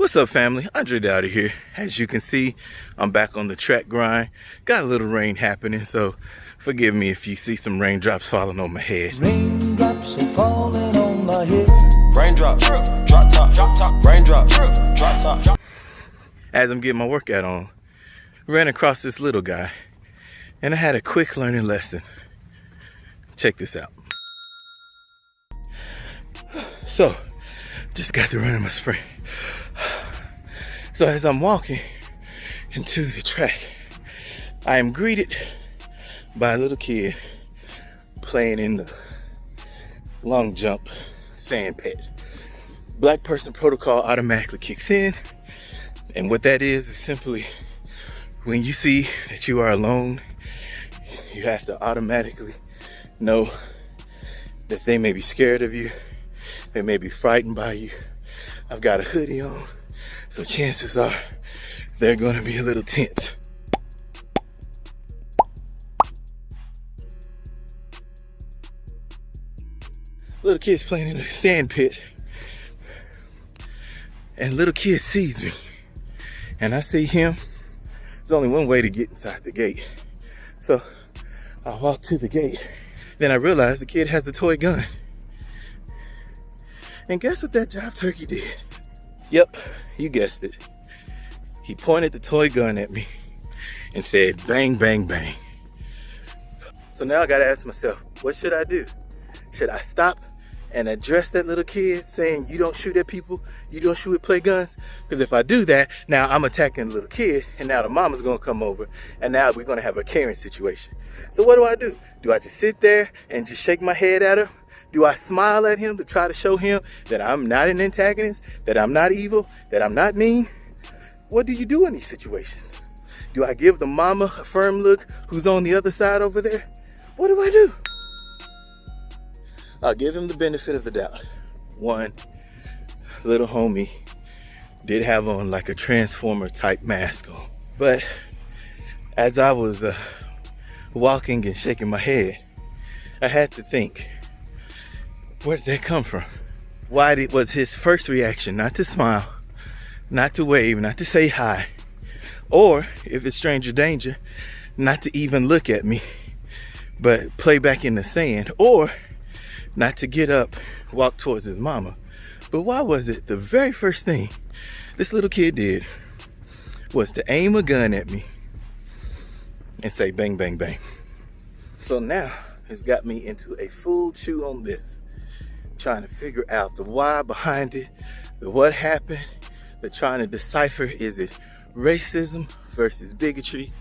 What's up, family? Andre Dowdy here. As you can see, I'm back on the track grind. Got a little rain happening, so forgive me if you see some raindrops falling on my head. Raindrops are falling on my head. Raindrop, drop top, raindrop, drop top. As I'm getting my workout on, ran across this little guy, and I had a quick learning lesson. Check this out. So, just got through running my sprint. So as I'm walking into the track, I am greeted by a little kid playing in the long jump sand pit. Black person protocol automatically kicks in, and what that is simply when you see that you are alone, you have to automatically know that they may be scared of you, they may be frightened by you. I've got a hoodie on, so chances are they're gonna be a little tense. Little kid's playing in a sand pit, and little kid sees me, and I see him. There's only one way to get inside the gate. So I walk to the gate, then I realize the kid has a toy gun. And guess what that jive turkey did? Yep, you guessed it. He pointed the toy gun at me and said, bang, bang, bang. So now I gotta ask myself, what should I do? Should I stop and address that little kid saying, you don't shoot at people, you don't shoot at play guns? Because if I do that, now I'm attacking the little kid, and now the mama's gonna come over, and now we're gonna have a Karen situation. So what do? Do I just sit there and just shake my head at her? Do I smile at him to try to show him that I'm not an antagonist, that I'm not evil, that I'm not mean? What do you do in these situations? Do I give the mama a firm look who's on the other side over there? What do I do? I'll give him the benefit of the doubt. One, little homie did have on like a transformer type mask on. But as I was walking and shaking my head, I had to think, where did that come from? Why was his first reaction not to smile, not to wave, not to say hi, or if it's stranger danger, not to even look at me, but play back in the sand, or not to get up, walk towards his mama? But why was it the very first thing this little kid did was to aim a gun at me and say bang, bang, bang? So now it's got me into a full chew on this, trying to figure out the why behind it, the what happened, the trying to decipher, is it racism versus bigotry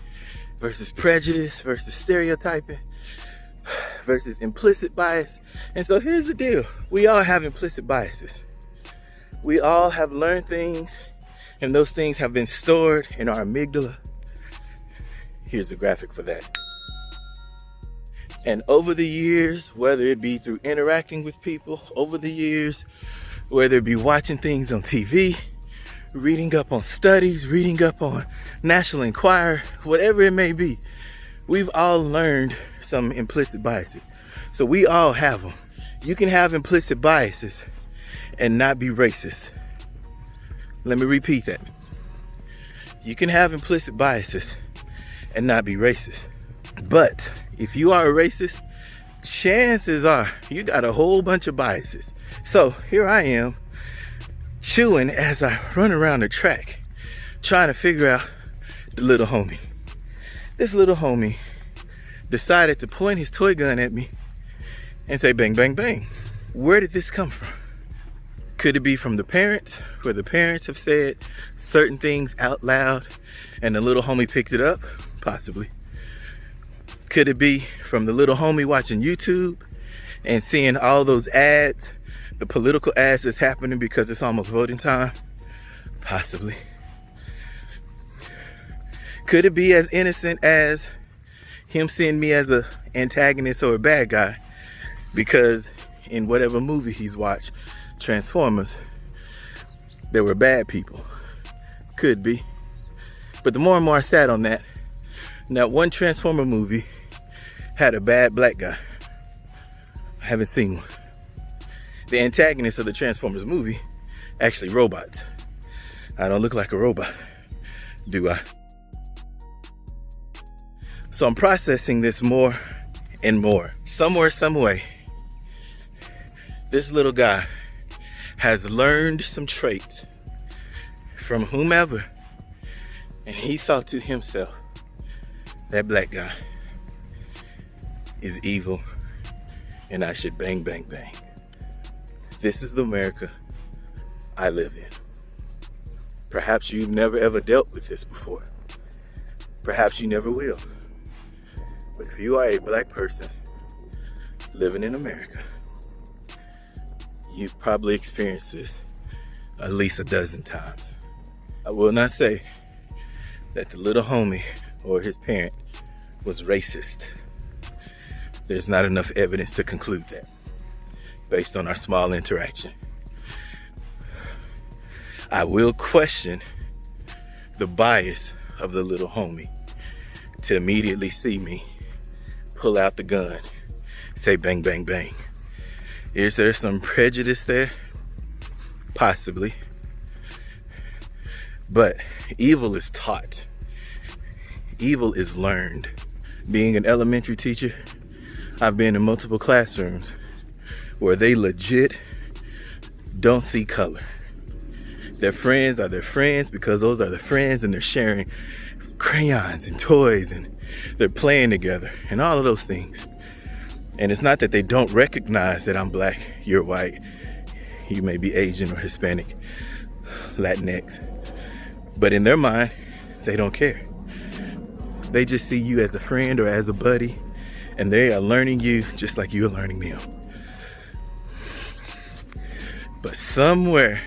versus prejudice versus stereotyping versus implicit bias? And so here's the deal. We all have implicit biases. We all have learned things, and those things have been stored in our amygdala. Here's a graphic for that. And over the years, whether it be through interacting with people, over the years, whether it be watching things on TV, reading up on studies, reading up on National Enquirer, whatever it may be, we've all learned some implicit biases. So we all have them. You can have implicit biases and not be racist. Let me repeat that. You can have implicit biases and not be racist. But if you are a racist, chances are you got a whole bunch of biases. So here I am, chewing as I run around the track, trying to figure out the little homie. This little homie decided to point his toy gun at me and say bang, bang, bang. Where did this come from? Could it be from the parents, where the parents have said certain things out loud and the little homie picked it up? Possibly. Could it be from the little homie watching YouTube and seeing all those ads, the political ads that's happening because it's almost voting time? Possibly. Could it be as innocent as him seeing me as an antagonist or a bad guy because in whatever movie he's watched, Transformers, there were bad people? Could be. But the more and more I sat on that, now one Transformer movie had a bad black guy. I haven't seen one. The antagonists of the Transformers movie, actually robots. I don't look like a robot, do I? So I'm processing this more and more. Somewhere, some way, this little guy has learned some traits from whomever, and he thought to himself, that black guy is evil and I should bang, bang, bang. This is the America I live in. Perhaps you've never ever dealt with this before. Perhaps you never will. But if you are a black person living in America, you've probably experienced this at least a dozen times. I will not say that the little homie or his parent was racist. There's not enough evidence to conclude that based on our small interaction. I will question the bias of the little homie to immediately see me pull out the gun, say bang, bang, bang. Is there some prejudice there? Possibly. But evil is taught. Evil is learned. Being an elementary teacher, I've been in multiple classrooms where they legit don't see color. Their friends are their friends because those are their friends, and they're sharing crayons and toys and they're playing together and all of those things. And it's not that they don't recognize that I'm black, you're white, you may be Asian or Hispanic, Latinx, but in their mind, they don't care. They just see you as a friend or as a buddy, and they are learning you just like you're learning them. But somewhere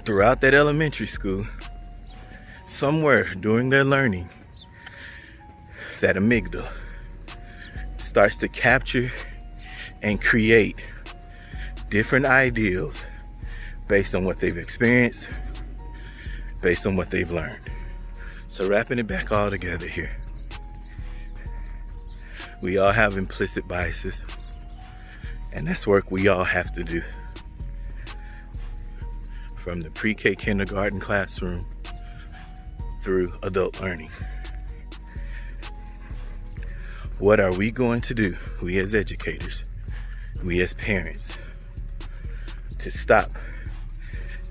throughout that elementary school, somewhere during their learning, that amygdala starts to capture and create different ideals based on what they've experienced, based on what they've learned. So wrapping it back all together here, we all have implicit biases, and that's work we all have to do. From the pre-K kindergarten classroom through adult learning. What are we going to do, we as educators, we as parents, to stop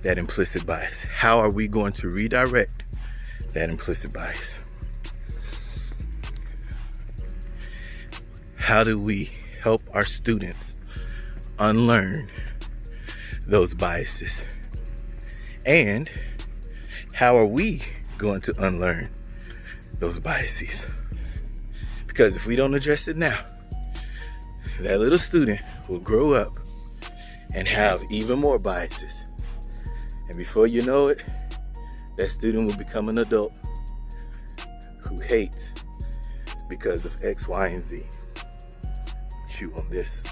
that implicit bias? How are we going to redirect that implicit bias? How do we help our students unlearn those biases? And how are we going to unlearn those biases? Because if we don't address it now, that little student will grow up and have even more biases. And before you know it, that student will become an adult who hates because of X, Y, and Z. Chew on this.